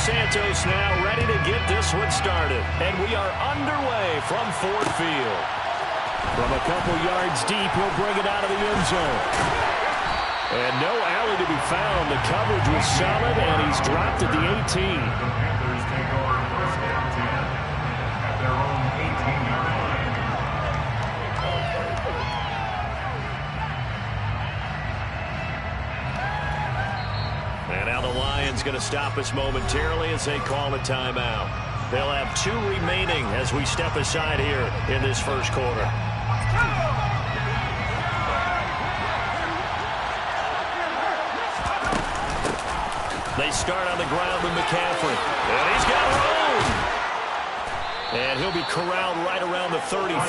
Santos now ready to get this one started. And we are underway from Ford Field. From a couple yards deep, he'll bring it out of the end zone. And no alley to be found. The coverage was solid, and he's dropped at the 18. And now the Lions going to stop us momentarily as they call a timeout. They'll have 2 remaining as we step aside here in this first quarter. They start on the ground with McCaffrey. And he's got room. And he'll be corralled right around the 34.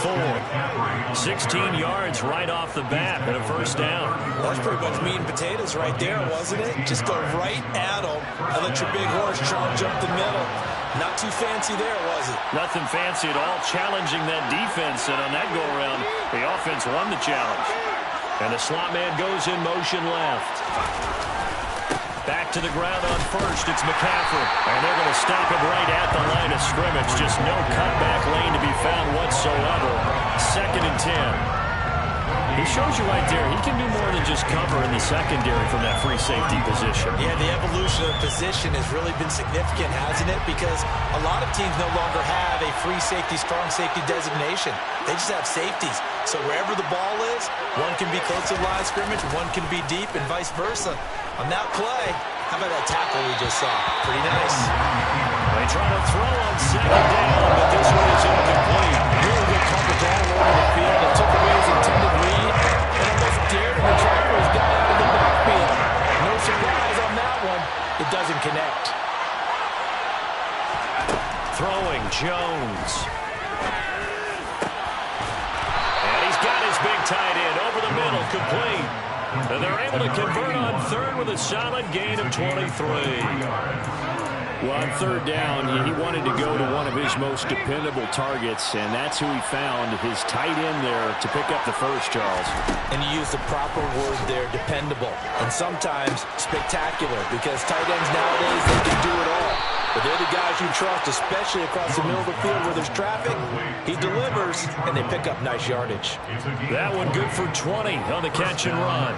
16 yards right off the bat and a first down. That's pretty much meat and potatoes right there, wasn't it? Just go right at him and let your big horse charge up the middle. Not too fancy there, was it? Nothing fancy at all, challenging that defense. And on that go-around, the offense won the challenge. And the slot man goes in motion left. Back to the ground on first. It's McCaffrey. And they're going to stop him right at the line of scrimmage. Just no cutback lane to be found whatsoever. 2nd and 10. He shows you right there, he can do more than just cover in the secondary from that free safety position. Yeah, the evolution of the position has really been significant, hasn't it? Because a lot of teams no longer have a free safety, strong safety designation. They just have safeties. So wherever the ball is, one can be close to the line of scrimmage, one can be deep, and vice versa. On that play, how about that tackle we just saw? Pretty nice. They try to throw on 2nd down, but this one is incomplete. Really good coverage all over the field. It took away his intended lead and almost dared him to travel his guy out of the backfield. No surprise on that one. It doesn't connect. Throwing Jones. And he's got his big tight end over the middle, complete. And they're able to convert on 3rd with a solid gain of 23. Well, on 3rd down, he wanted to go to one of his most dependable targets, and that's who he found, his tight end there, to pick up the first, Charles. And you use the proper word there, dependable, and sometimes spectacular, because tight ends nowadays, they can do it all. But they're the guys you trust, especially across the middle of the field where there's traffic. He delivers, and they pick up nice yardage. That one good for 20 on the catch and run.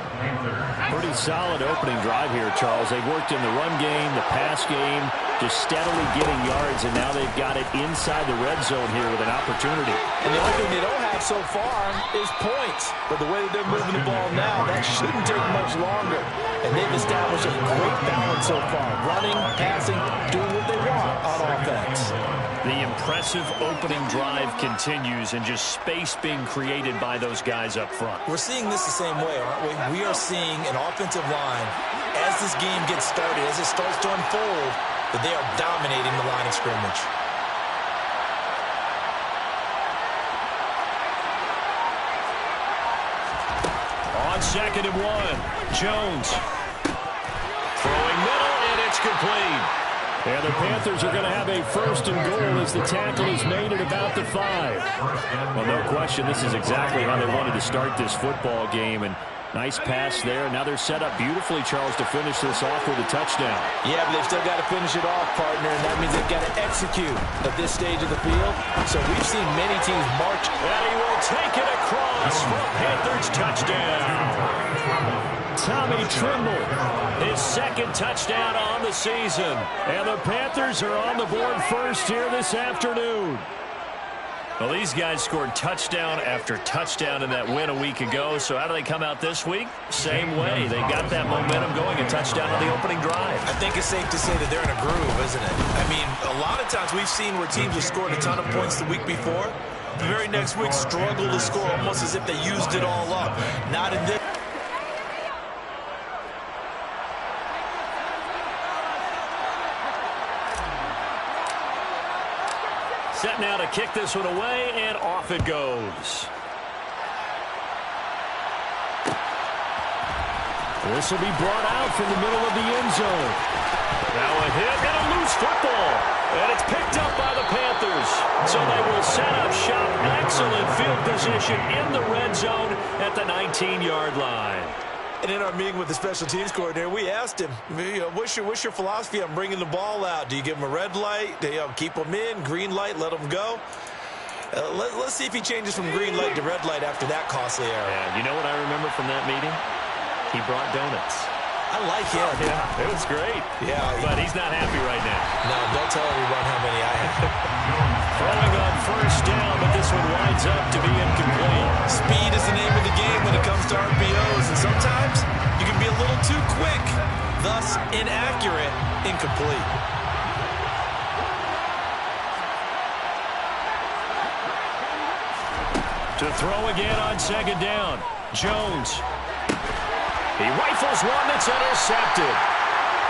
Pretty solid opening drive here, Charles. They worked in the run game, the pass game, just steadily getting yards, and now they've got it inside the red zone here with an opportunity. And the only thing they don't have so far is points. But the way that they're moving the ball now, that shouldn't take much longer. And they've established a great balance so far. Running, passing, doing what they want on offense. The impressive opening drive continues, and just space being created by those guys up front. We're seeing this the same way, aren't we? We are seeing an offensive line, as this game gets started, as it starts to unfold, that they are dominating the line of scrimmage. On 2nd and 1, Jones. Throwing middle, and it's complete. And the Panthers are going to have a 1st and goal as the tackle is made at about the 5. Well, no question, this is exactly how they wanted to start this football game. And nice pass there. Now they're set up beautifully, Charles, to finish this off with a touchdown. Yeah, but they've still got to finish it off, partner, and that means they've got to execute at this stage of the field. So we've seen many teams march. And he will take it across for a Panthers touchdown. Tommy Tremble, his 2nd touchdown on the season. And the Panthers are on the board first here this afternoon. Well, these guys scored touchdown after touchdown in that win a week ago. So how do they come out this week? Same way. They got that momentum going, a touchdown on the opening drive. I think it's safe to say that they're in a groove, isn't it? I mean, a lot of times we've seen where teams have scored a ton of points the week before. The very next week struggle to score almost as if they used it all up. Not in this. Set now to kick this one away, and off it goes. This will be brought out from the middle of the end zone. Now a hit and a loose football. And it's picked up by the Panthers. So they will set up shop. Excellent field position in the red zone at the 19-yard line. And in our meeting with the special teams coordinator, we asked him, what's your philosophy on bringing the ball out? Do you give them a red light? Do you keep them in? Green light, let them go? Let's see if he changes from green light to red light after that costly error. Yeah, you know what I remember from that meeting? He brought donuts. I like him. Yeah, it was great. Yeah. But he's not happy right now. No, don't tell everyone how many I have. Throwing on first down, but this one winds up to be incomplete. Speed is the name of the game when it comes to RPOs, and sometimes you can be a little too quick, thus inaccurate, incomplete. To throw again on second down. Jones. He rifles one that's intercepted.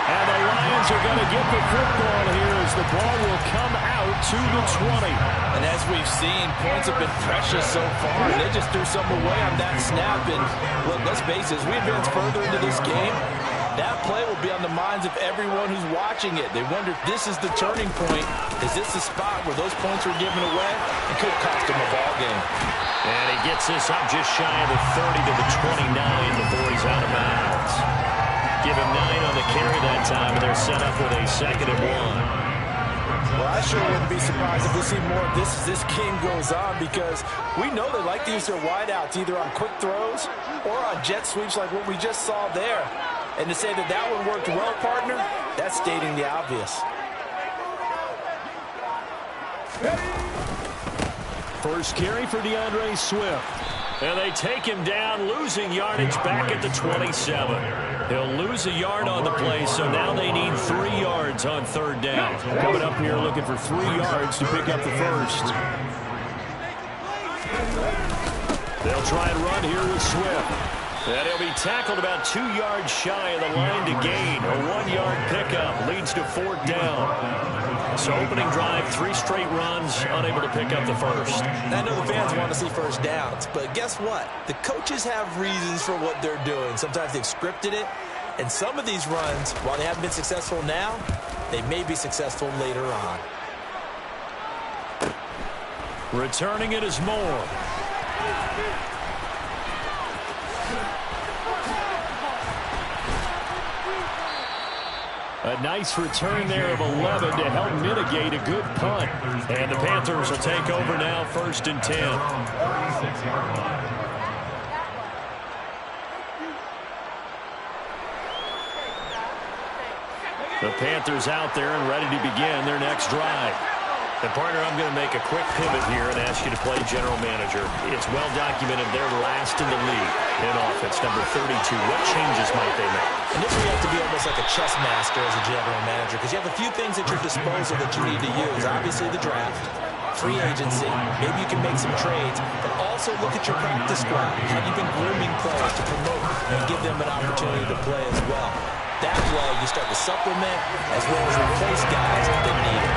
And the Lions are going to get the football here as the ball will come out to the 20. And as we've seen, points have been precious so far. They just threw some away on that snap. And look, let's face it, as we advance further into this game, that play will be on the minds of everyone who's watching it. They wonder if this is the turning point. Is this the spot where those points were given away? It could cost them a ball game. And he gets this up just shy of the 30 to the 29 before he's out of bounds. Give him 9 on the carry that time, and they're set up with a 2nd and 1. Well, I sure wouldn't be surprised if we see more of this as this game goes on, because we know they like to use their wideouts either on quick throws or on jet sweeps like what we just saw there. And to say that that one worked well, partner, that's stating the obvious. First carry for DeAndre Swift. And they take him down, losing yardage back at the 27. He'll lose a yard on the play, so now they need 3 yards on third down. Coming up here looking for 3 yards to pick up the first. They'll try and run here with Swift. And he'll be tackled about 2 yards shy of the line to gain. A 1-yard pickup leads to 4th down. So opening drive, 3 straight runs, unable to pick up the first. I know the fans want to see first downs, but guess what? The coaches have reasons for what they're doing. Sometimes they've scripted it, and some of these runs, while they haven't been successful now, they may be successful later on. Returning it is Moore. A nice return there of 11 to help mitigate a good punt. And the Panthers will take over now, 1st and 10. The Panthers out there and ready to begin their next drive. And, partner, I'm going to make a quick pivot here and ask you to play general manager. It's well documented they're last in the league in offense, number 32. What changes might they make? And this we have to be almost like a chess master as a general manager, because you have a few things at your disposal that you need to use. Obviously, the draft, free agency, maybe you can make some trades, but also look at your practice squad. Have you been grooming players to promote and give them an opportunity to play as well? That way, you start to supplement as well as replace guys that need it.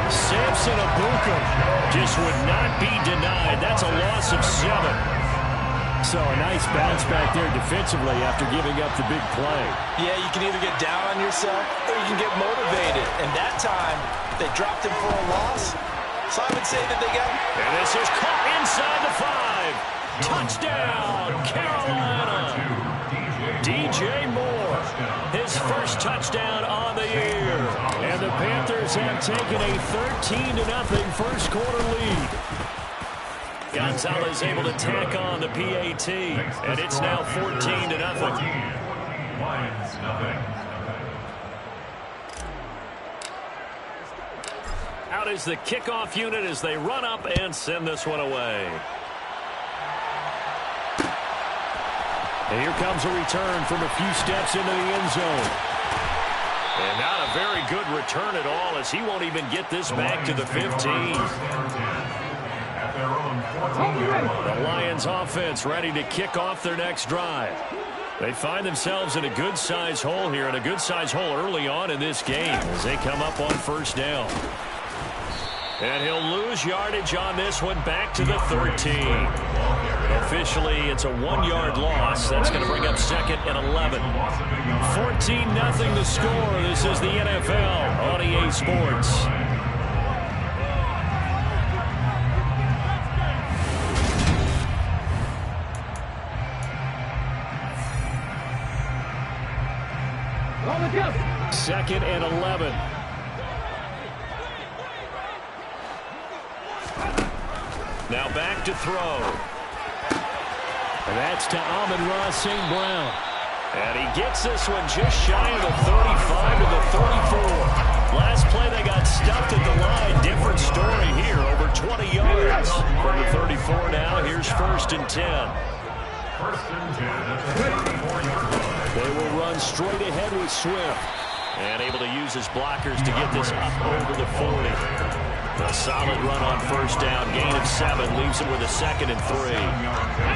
Samson Ebukam just would not be denied. That's a loss of 7. So a nice bounce back there defensively after giving up the big play. Yeah, you can either get down on yourself or you can get motivated. And that time, they dropped him for a loss. So I would say that they got... And this is caught inside the 5. Touchdown, Carolina. DJ Moore, his first touchdown on the year. And the Panthers have taken a 13-0 first quarter lead. Gonzalez able to tack on the PAT, and it's now 14-0. Out is the kickoff unit as they run up and send this one away. And here comes a return from a few steps into the end zone. And not a very good return at all, as he won't even get this back to the 15. The Lions offense ready to kick off their next drive. They find themselves in a good-sized hole here, and a good-sized hole early on in this game as they come up on first down. And he'll lose yardage on this one back to the 13. Officially, it's a 1-yard loss. That's going to bring up 2nd and 11. 14-0 the score. This is the NFL on EA Sports. 2nd and 11. Now back to throw. And that's to Amon-Ra St. Brown. And he gets this one just shy of the 35 to the 34. Last play they got stuffed at the line. Different story here, over 20 yards. From the 34 now, here's 1st and 10. They will run straight ahead with Swift. And able to use his blockers to get this up over the 40. A solid run on 1st down. Gain of 7 leaves him with a 2nd and 3.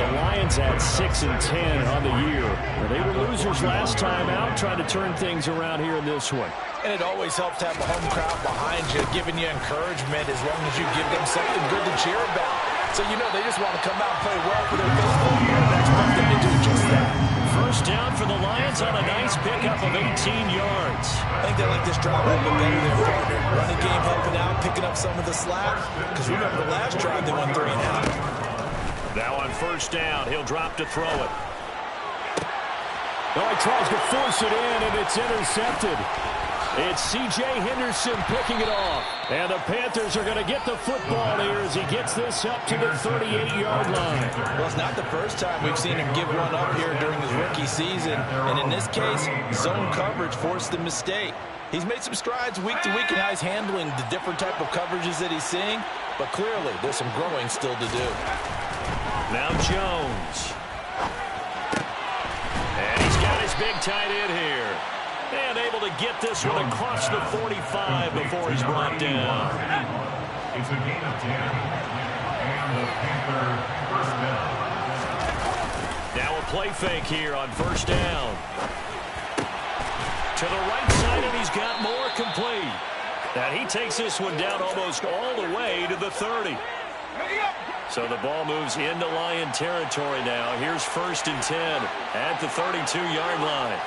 The Lions had 6 and 10 on the year. They were losers last time out, trying to turn things around here in this one. And it always helps to have a home crowd behind you, giving you encouragement as long as you give them something good to cheer about. So, you know, they just want to come out and play well for their faithful, and I expect them to do just that. 1st down for the Lions on a nice pickup of 18 yards. I think they like this drive a little bit better than partner. Running game helping out, picking up some of the slack. Because remember the last drive, they went 3 and out. Now on 1st down, he'll drop to throw it. Oh, he tries to force it in, and it's intercepted. It's C.J. Henderson picking it off. And the Panthers are going to get the football here as he gets this up to the 38-yard line. Well, it's not the first time we've seen him give one up here during his rookie season. And in this case, zone coverage forced the mistake. He's made some strides week to week in how he's handling the different type of coverages that he's seeing. But clearly, there's some growing still to do. Now Jones. And he's got his big tight end here. And able to get this one across the 45 before he's brought down. It's a gain of 10. And the Panther 1st down. Now a play fake here on 1st down. To the right side, and he's got more complete. And he takes this one down almost all the way to the 30. So the ball moves into Lion territory now. Here's 1st and 10 at the 32-yard line.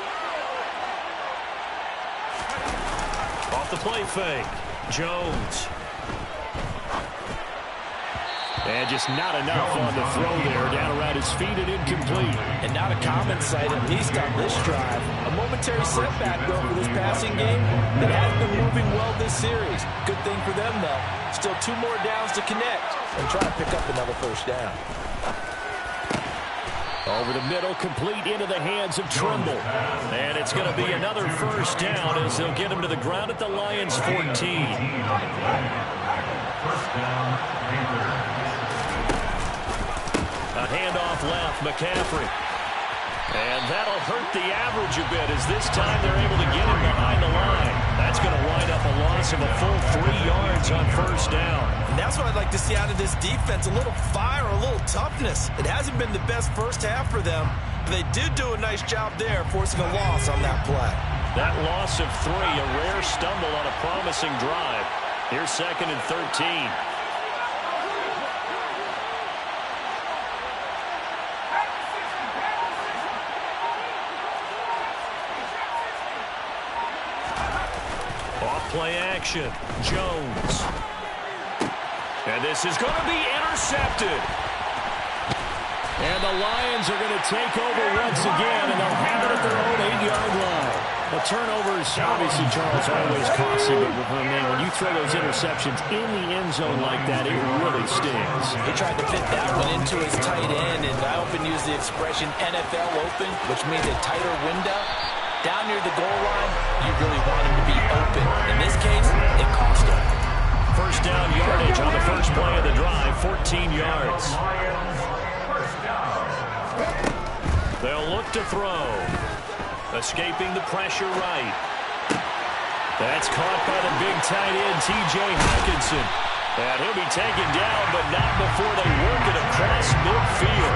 Off the play fake, Jones. And just not enough on the throw there. Down around his feet and incomplete. And not a common sight, at least on this drive. A momentary setback, though, for this passing game that has been moving well this series. Good thing for them, though. Still 2 more downs to connect and try to pick up another 1st down. Over the middle, complete into the hands of Tremble. And it's going to be another 1st down as they'll get him to the ground at the Lions' 14. 1st down, Panther. A handoff left, McCaffrey. And that'll hurt the average a bit as this time they're able to get him behind the line. That's going to wind up a loss of a full 3 yards on 1st down. And that's what I'd like to see out of this defense, a little fire, a little toughness. It hasn't been the best first half for them, but they did do a nice job there forcing a loss on that play. That loss of 3, a rare stumble on a promising drive. Here's 2nd and 13. Play action, Jones. And this is going to be intercepted. And the Lions are going to take over once again, and they'll have it at their own 8-yard line. The turnovers, obviously, Charles, always costly, but when you throw those interceptions in the end zone like that, it really stings. He tried to fit that one into his tight end, and I often use the expression NFL open, which means a tighter window. Down near the goal line, you really want him to be open. In this case, it cost him. 1st down yardage on the first play of the drive, 14 yards. They'll look to throw. Escaping the pressure right. That's caught by the big tight end, T.J. Hockenson. And he'll be taken down, but not before they work it across midfield.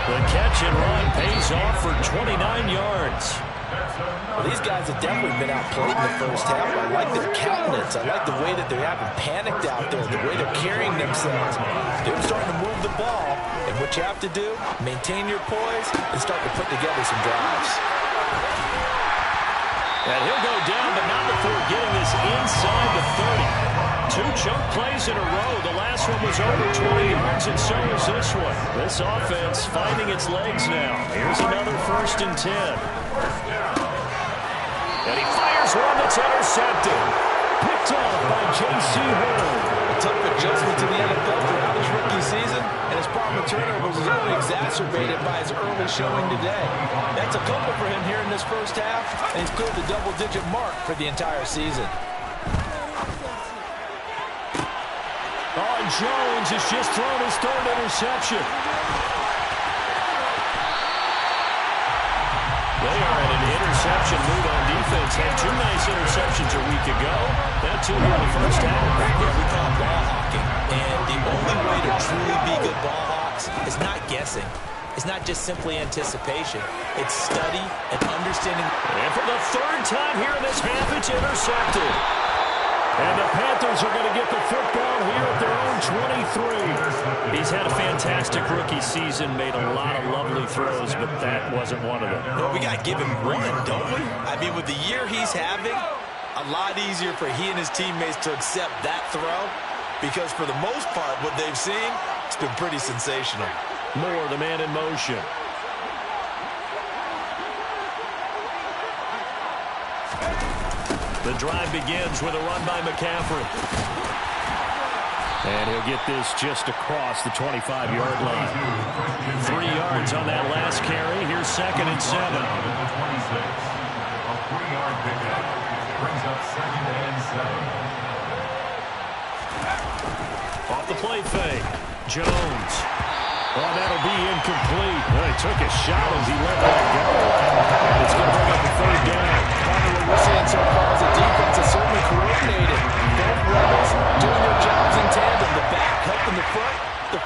The catch and run pays off for 29 yards. Well, these guys have definitely been outplayed in the first half. I like their countenance. I like the way that they haven't panicked out there, the way they're carrying themselves. They're starting to move the ball. And what you have to do, maintain your poise and start to put together some drives. And he'll go down, but not before getting this inside the 30. 2 chunk plays in a row. The last one was over 20 yards, and so is this one. This offense finding its legs now. Here's another 1st and 10. And he fires one that's intercepted. Picked up by J.C. Horn. A tough adjustment to the NFL throughout his rookie season, and his problem with turnovers was only exacerbated by his early showing today. That's a couple for him here in this first half, and he's cleared the double-digit mark for the entire season. Jones has just thrown his third interception. They are in an interception mood on defense. Had 2 nice interceptions a week ago. Now 2 here in the first half. Yeah, we call it ball hawking. And the only way to truly be good ball hawks is not guessing. It's not just simply anticipation. It's study and understanding. And for the 3rd time here in this half, it's intercepted. And the Panthers are going to get the football here at their own 23. He's had a fantastic rookie season, made a lot of lovely throws, but that wasn't one of them. Well, we got to give him one, don't we? I mean, with the year he's having, a lot easier for he and his teammates to accept that throw, because for the most part, what they've seen, it's been pretty sensational. Moore, the man in motion. The drive begins with a run by McCaffrey. And he'll get this just across the 25-yard line. 3 yards on that last carry. Here's 2nd and 7. A 3-yard pickup brings up 2nd and 7. Off the play fake. Jones. Oh, that'll be incomplete. Well, he took a shot as he let that go. And it's going to bring up the 3rd down. What we're seeing so far is the defense is certainly coordinated. Both brothers doing their jobs in tandem. The back helping the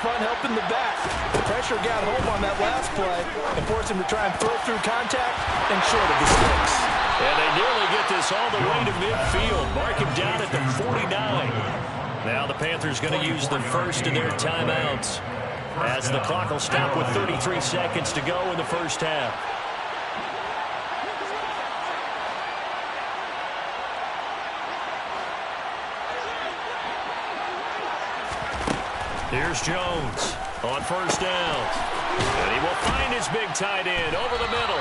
front helping the back. The pressure got home on that last play and forced him to try and throw through contact and short of the sticks. And they nearly get this all the way to midfield. Mark him down at the 49. Now the Panthers going to use the first of their timeouts, as the clock will stop with 33 seconds to go in the first half. Here's Jones on 1st down. And he will find his big tight end over the middle.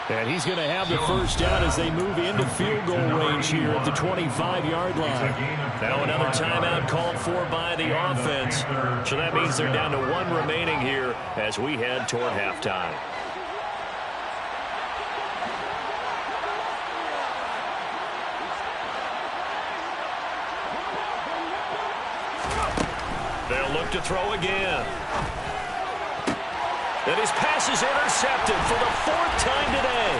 And he's going to have the 1st down as they move into field goal range here at the 25-yard line. Now another timeout called for by the offense. So that means they're down to 1 remaining here as we head toward halftime. They'll look to throw again. And his pass is intercepted for the 4th time today.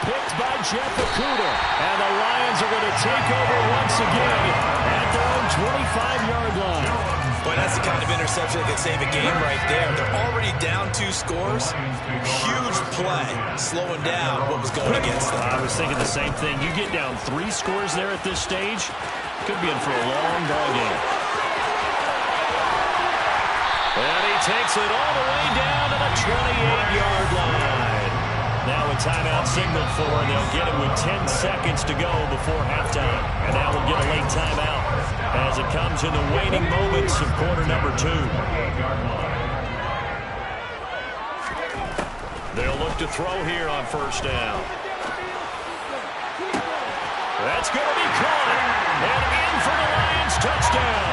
Picked by Jeff Okudah. And the Lions are going to take over once again at their own 25-yard line. Boy, that's the kind of interception that could save a game right there. They're already down 2 scores. Huge play, slowing down what was going against them. I was thinking the same thing. You get down 3 scores there at this stage, could be in for a long ball game. And he takes it all the way down to the 28-yard line. Now a timeout signaled for, and they'll get it with 10 seconds to go before halftime. And now we'll get a late timeout as it comes in the waning moments of quarter number 2. They'll look to throw here on 1st down. That's going to be caught. And in for the Lions touchdown.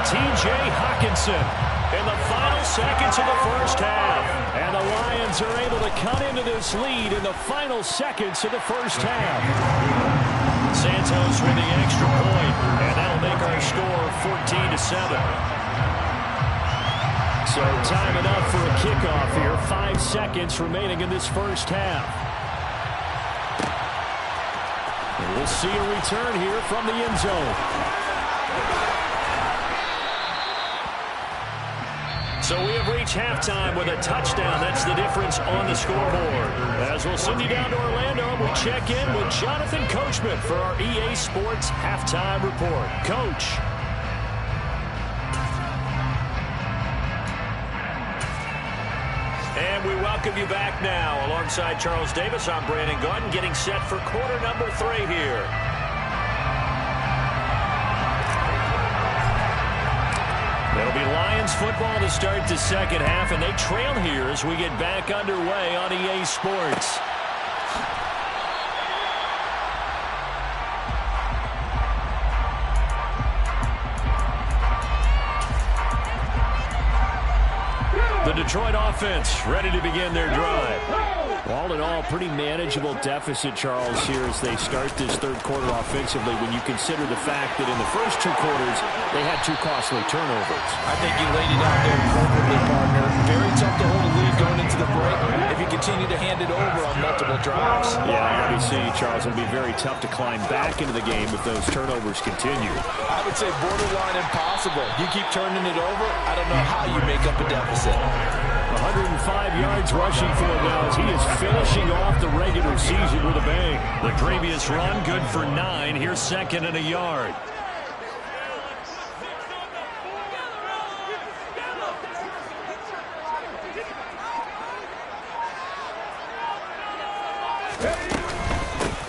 T.J. Hockenson in the final seconds of the first half. And the Lions are able to cut into this lead in the final seconds of the first half. Santos with the extra point, and that'll make our score 14-7. So time enough for a kickoff here. 5 seconds remaining in this first half. And we'll see a return here from the end zone. So we have reached halftime with a touchdown. That's the difference on the scoreboard. As we'll send you down to Orlando, we'll check in with Jonathan Coachman for our EA Sports Halftime Report. Coach. And we welcome you back now. Alongside Charles Davis, I'm Brandon Gaudin, getting set for quarter number 3 here. It'll be Lions football to start the second half, and they trail here as we get back underway on EA Sports. Detroit offense ready to begin their drive. All in all, pretty manageable deficit, Charles, here as they start this third quarter offensively when you consider the fact that in the first 2 quarters, they had 2 costly turnovers. I think you laid it out there perfectly, partner. Very tough to hold a lead going into the break if you continue to hand it over on multiple drives. Yeah, obviously, Charles, it'll be very tough to climb back into the game if those turnovers continue. I would say borderline impossible. You keep turning it over, I don't know how you make up a deficit. 105 yards rushing for him now as he is finishing off the regular season with a bang. The previous run, good for 9. Here's second and a yard.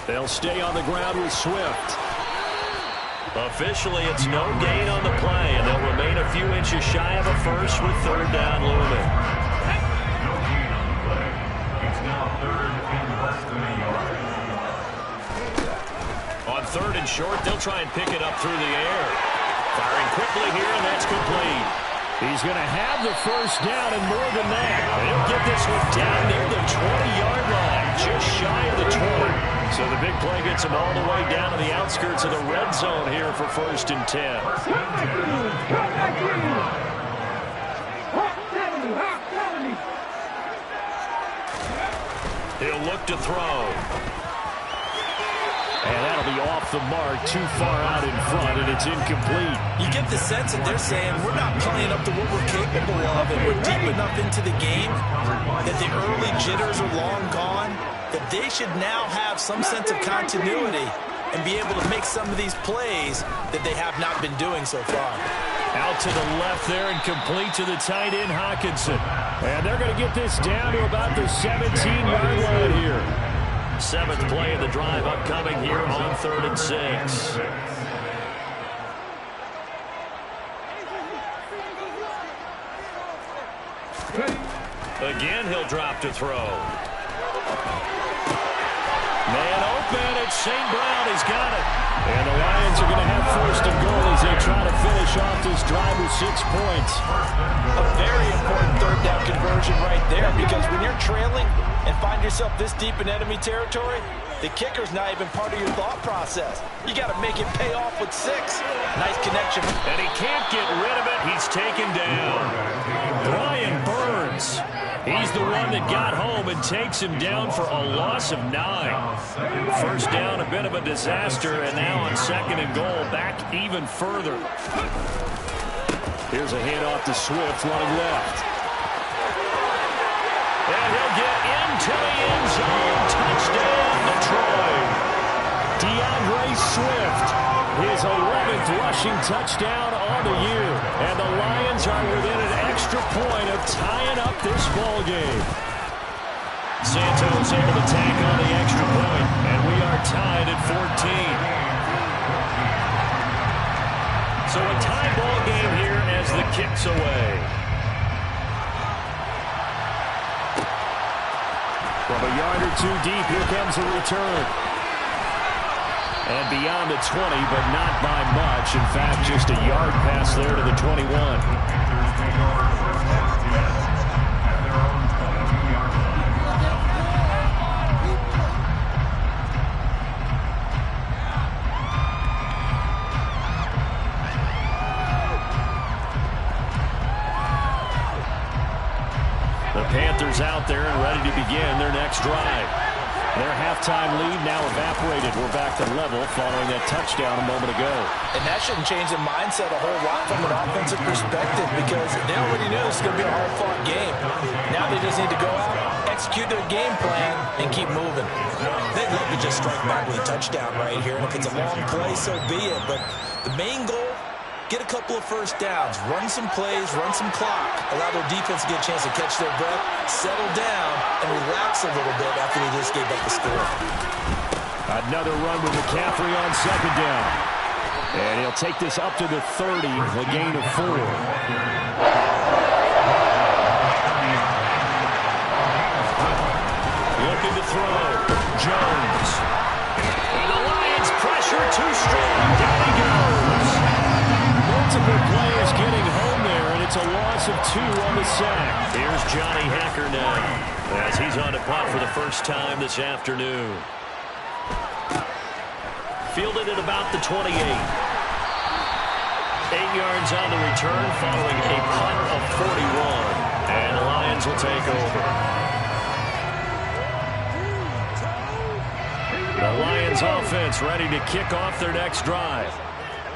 They'll stay on the ground with Swift. Officially, it's no gain on the play, and they'll remain a few inches shy of a first with third down looming. No gain on the play. It's now third and less than a yard. On third and short, they'll try and pick it up through the air. Firing quickly here, and that's complete. He's going to have the first down and more than that. They'll get this one down near the 20-yard line, just shy of the 20. So the big play gets them all the way down to the outskirts of the red zone here for first and 10. He'll look to throw. And that'll be off the mark, too far out in front, and it's incomplete. You get the sense that they're saying we're not playing up to what we're capable of, and we're deep enough into the game that the early jitters are long gone, that they should now have some sense of continuity and be able to make some of these plays that they have not been doing so far. Out to the left there and complete to the tight end, Hockenson. And they're going to get this down to about the 17-yard line here. 7th play of the drive upcoming here on 3rd and 6. Again, he'll drop to throw. Man open, it's St. Brown. He's got it. And the Lions are going to have first and goal as they try to finish off this drive with 6 points. A very important third down conversion right there, because when you're trailing and find yourself this deep in enemy territory, the kicker's not even part of your thought process. You got to make it pay off with 6. Nice connection. And he can't get rid of it. He's taken down. Brian Burns. He's the one that got home and takes him down for a loss of 9. First down, a bit of a disaster, and now on 2nd and goal, back even further. Here's a handoff to Swift, running left. And he'll get into the end zone. Touchdown, Detroit. DeAndre Swift, his 11th rushing touchdown on the year. And the Lions are within an extra point of tying up this ball game. Santos able to tack on the extra point, and we are tied at 14. So a tie ball game here as the kick's away. From a yard or 2 deep, here comes a return. And beyond the 20, but not by much. In fact, just a yard pass there to the 21. The Panthers out there and ready to begin their next drive. Their halftime lead now evaporated. We're back to level following that touchdown a moment ago. And that shouldn't change the mindset a whole lot from an offensive perspective, because they already knew this was going to be a hard-fought game. Now they just need to go out, execute their game plan, and keep moving. They'd love to just strike back with a touchdown right here, and if it's a long play, so be it. But the main goal, get a couple of first downs, run some plays, run some clock, allow their defense to get a chance to catch their breath, settle down, and relax a little bit after they just gave up the score. Another run with McCaffrey on 2nd down. And he'll take this up to the 30, a gain of 4. Looking to throw. Jones. And the Lions pressure too strong. Down he goes. Multiple players getting home there, and it's a loss loss of 2 on the sack. Here's Johnny Hekker now, as he's on to punt for the first time this afternoon. Fielded at about the 28. 8 yards on the return following a punt of 41. And the Lions will take over. The Lions offense ready to kick off their next drive.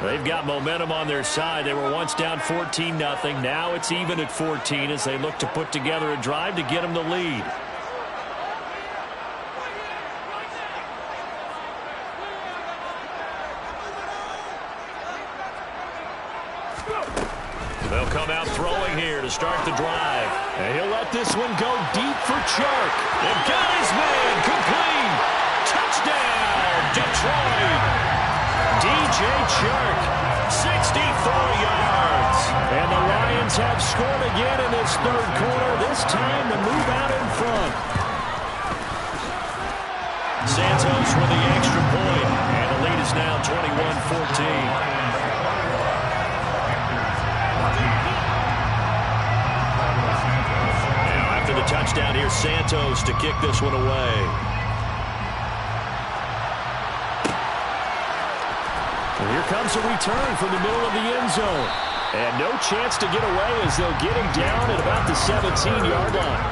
They've got momentum on their side. They were once down 14-0. Now it's even at 14 as they look to put together a drive to get them the lead. They'll come out throwing here to start the drive. And he'll let this one go deep for Chark. They've got his man complete. Touchdown, Detroit. DJ Chark, 64 yards. And the Lions have scored again in this third quarter, this time to move out in front. Santos with the extra point, and the lead is now 21-14. Now after the touchdown, here's Santos to kick this one away. Here comes a return from the middle of the end zone. And no chance to get away as they'll get him down at about the 17-yard line.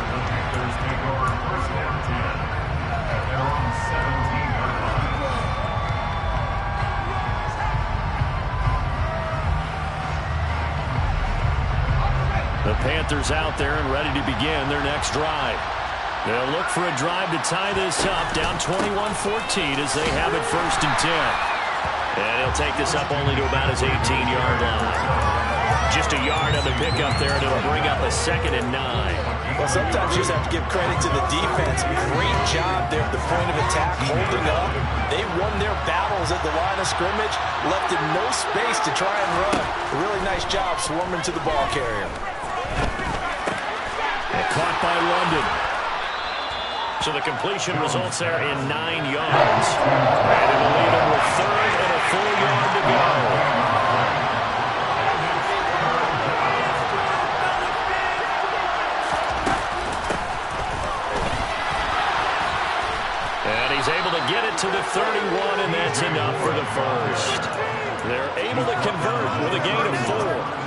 The Panthers out there and ready to begin their next drive. They'll look for a drive to tie this up, down 21-14 as they have it 1st and 10. And he'll take this up only to about his 18-yard line. Just a yard on the pickup there, and it'll bring up a 2nd and 9. Well, sometimes you just have to give credit to the defense. Great job there at the point of attack, holding up. They won their battles at the line of scrimmage, left in no space to try and run. A really nice job swarming to the ball carrier. And caught by London. So the completion results there in 9 yards. And it'll leave him with 3rd and a full yard to go. And he's able to get it to the 31, and that's enough for the first. They're able to convert with a gain of 4.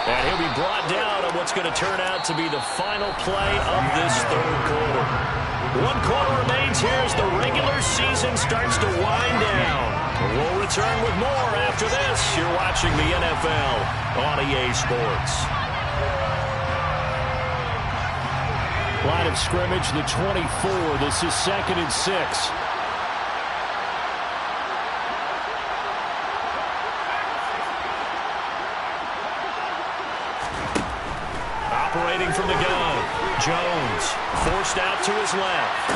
And he'll be brought down on what's going to turn out to be the final play of this third quarter. 1 quarter remains here as the regular season starts to wind down. We'll return with more after this. You're watching the NFL on EA Sports. Line of scrimmage, the 24. This is 2nd and 6. Operating from the gun, Jones forced out to his left.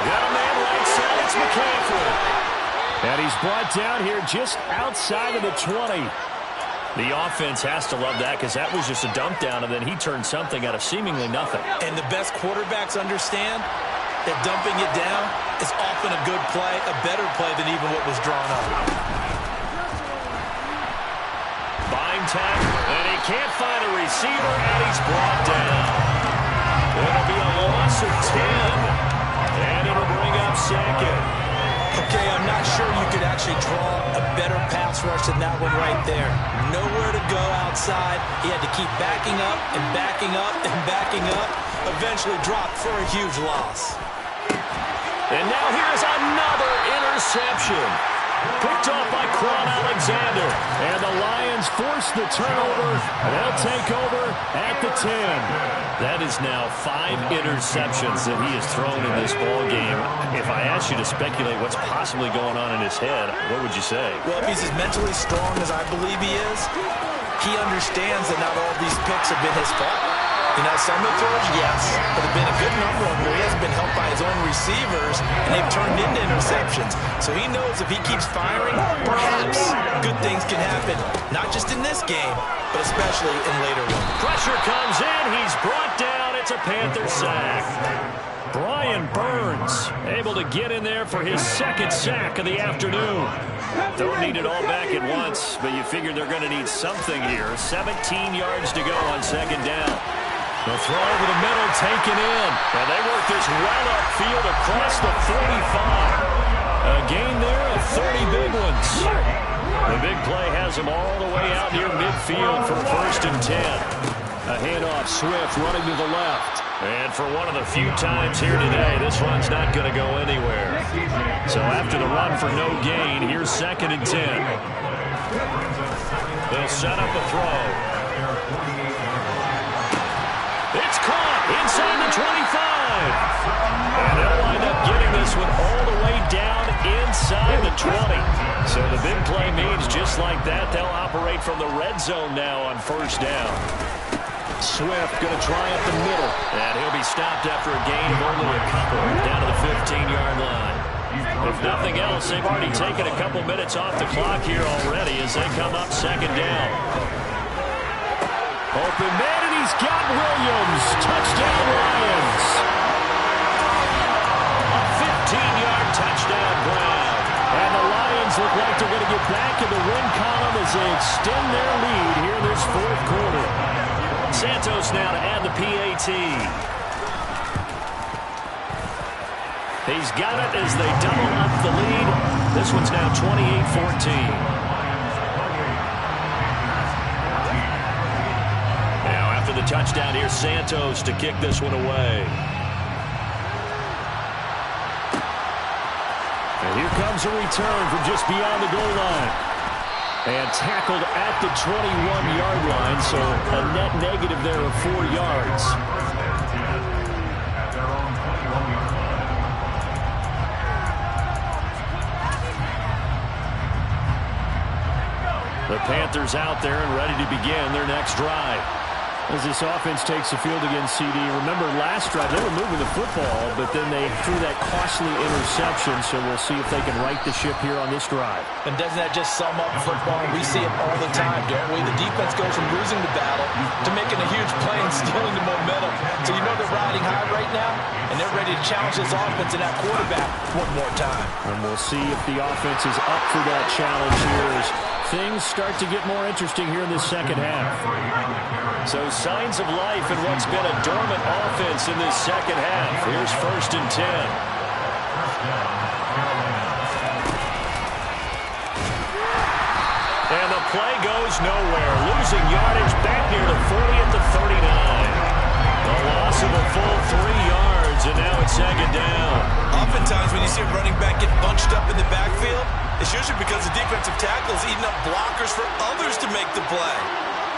Got a man right side, it's McCaffrey. And he's brought down here just outside of the 20. The offense has to love that because that was just a dump down, and then he turned something out of seemingly nothing. And the best quarterbacks understand that dumping it down is often a good play, a better play than even what was drawn up. Buying tackle, and he can't find a receiver, and he's brought down. It'll be a loss of 10, and it'll bring up 2nd. Okay, I'm not sure you could actually draw a better pass rush than that one right there. Nowhere to go outside. He had to keep backing up and backing up and backing up. Eventually dropped for a huge loss. And now here's another interception. Picked off by Quan Alexander. And the Lions force the turnover. They'll take over at the 10. That is now 5 interceptions that he has thrown in this ball game. If I asked you to speculate what's possibly going on in his head, what would you say? Well, if he's as mentally strong as I believe he is, he understands that not all of these picks have been his fault. You know, some of the throws, yes, but there have been a good number of them where he hasn't been helped by his own receivers, and they've turned into interceptions. So he knows if he keeps firing, perhaps good things can happen, not just in this game, but especially in later ones. Pressure comes in. He's brought down at It's a Panther sack. Brian Burns able to get in there for his second sack of the afternoon. Don't need it all back at once, but you figure they're going to need something here. 17 yards to go on second down. The throw over the middle, taken in. And they work this well upfield across the 45. A gain there of 30 big ones. The big play has them all the way out near midfield for 1st and 10. A handoff, Swift running to the left. And for one of the few times here today, this run's not going to go anywhere. So after the run for no gain, here's 2nd and 10. They'll set up a throw. It's caught inside the 25. And they'll wind up getting this one all the way down inside the 20. So the big play means just like that, they'll operate from the red zone now on 1st down. Swift going to try up the middle. And he'll be stopped after a gain of only a couple down to the 15-yard line. If nothing else, they've already taken a couple minutes off the clock here already as they come up 2nd down. Open man, and he's got Williams. Touchdown, Lions. A 15-yard touchdown Brown. And the Lions look like they're going to get back in the win column as they extend their lead here in this 4th quarter. Santos now to add the PAT. He's got it as they double up the lead. This one's now 28-14. Now after the touchdown, here's Santos to kick this one away. And here comes a return from just beyond the goal line. And tackled at the 21-yard line, so a net negative there of 4 yards. The Panthers out there and ready to begin their next drive. As this offense takes the field against CD, remember last drive they were moving the football, but then they threw that costly interception, so we'll see if they can right the ship here on this drive. And doesn't that just sum up football? We see it all the time, don't we? The defense goes from losing the battle to making a huge play and stealing the momentum. So you know they're riding high right now, and they're ready to challenge this offense and that quarterback one more time. And we'll see if the offense is up for that challenge here as things start to get more interesting here in this second half. So signs of life in what's been a dormant offense in this second half. Here's 1st and 10. And the play goes nowhere. Losing yardage back near the 40 at the 39. A loss of a full 3 yards, and now it's 2nd down. Oftentimes when you see a running back get bunched up in the backfield, it's usually because the defensive tackle is eating up blockers for others to make the play.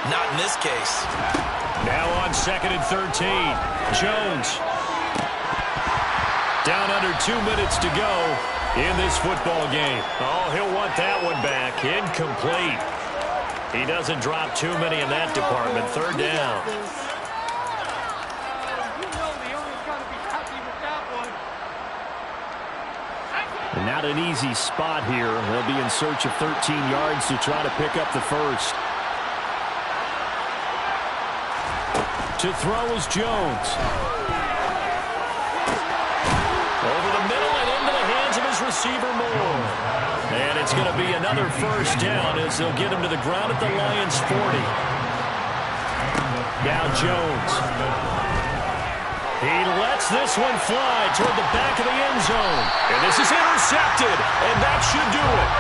Not in this case. Now on 2nd and 13. Jones. Down under 2 minutes to go in this football game. Oh, he'll want that one back. Incomplete. He doesn't drop too many in that department. 3rd down. And not an easy spot here. They'll be in search of 13 yards to try to pick up the first. To throw is Jones. Over the middle and into the hands of his receiver Moore. And it's going to be another 1st down as they'll get him to the ground at the Lions 40. Now Jones. He lets this one fly toward the back of the end zone. And this is intercepted, and that should do it.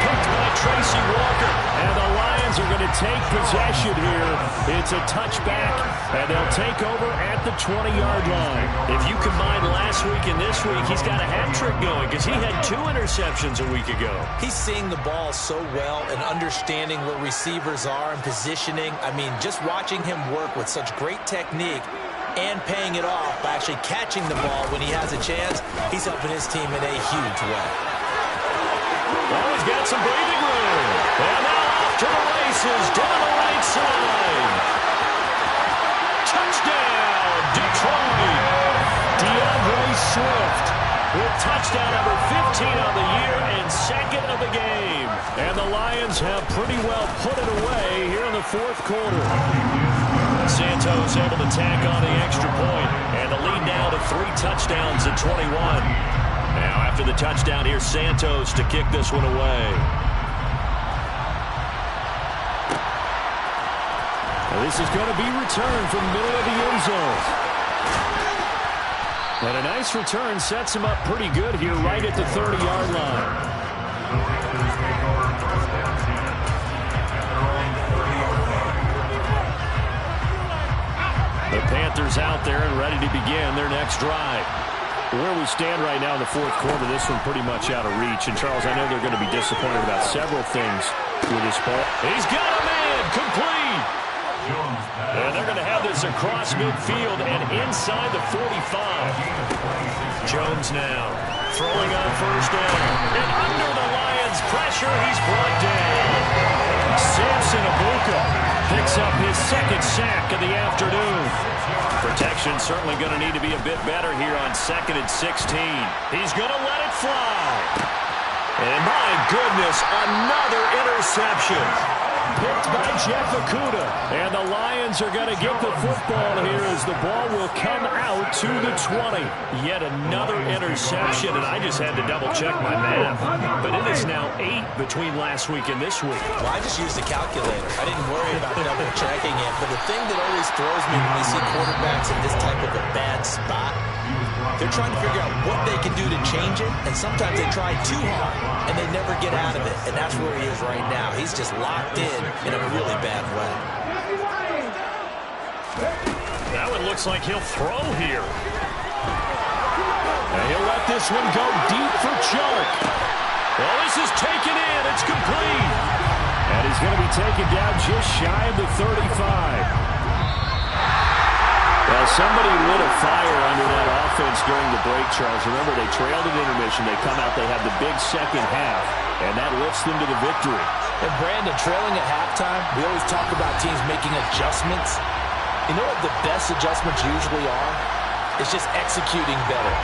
Picked by Tracy Walker. And the Lions are going to take possession here. It's a touchback, and they'll take over at the 20-yard line. If you combine last week and this week, he's got a hat trick going because he had 2 interceptions a week ago. He's seeing the ball so well and understanding where receivers are and positioning. I mean, just watching him work with such great technique and paying it off by actually catching the ball when he has a chance, he's helping his team in a huge way. Well, he's got some breathing room. And now off to the races down the right side. Touchdown, Detroit. DeAndre Swift with touchdown number 15 on the year and 2nd of the game. And the Lions have pretty well put it away here in the 4th quarter. Santos able to tack on the extra point, and the lead now to 3 touchdowns at 21. Now after the touchdown, here's Santos to kick this one away. Well, this is going to be returned from the middle of the end zone. And a nice return sets him up pretty good here right at the 30-yard line. The Panthers out there and ready to begin their next drive. Where we stand right now in the fourth quarter, this one pretty much out of reach. And, Charles, I know they're going to be disappointed about several things with this ball. He's got a man complete. And they're going to have this across midfield and inside the 45. Jones now throwing on first down. And under the Lions' pressure, he's brought down. Samson Abuka picks up his second sack of the afternoon. Protection certainly going to need to be a bit better here on 2nd and 16. He's going to let it fly. And my goodness, another interception. Picked by Jeff Okudah. And the Lions are going to get the football here as the ball will come out to the 20. Yet another interception, and I just had to double-check my math. But it is now 8 between last week and this week. Well, I just used a calculator. I didn't worry about double-checking it. But the thing that always throws me when we see quarterbacks in this type of a bad spot, they're trying to figure out what they can do to change it, and sometimes they try too hard, and they never get out of it. And that's where he is right now. He's just locked in a really bad way. Now it looks like he'll throw here. And he'll let this one go deep for Chark. Well, this is taken in. It's complete. And he's going to be taken down just shy of the 35. Well, somebody lit a fire under that offense during the break, Charles. Remember, they trailed at intermission. They come out, they have the big second half, and that lifts them to the victory. And Brandon, trailing at halftime, we always talk about teams making adjustments. You know what the best adjustments usually are? It's just executing better.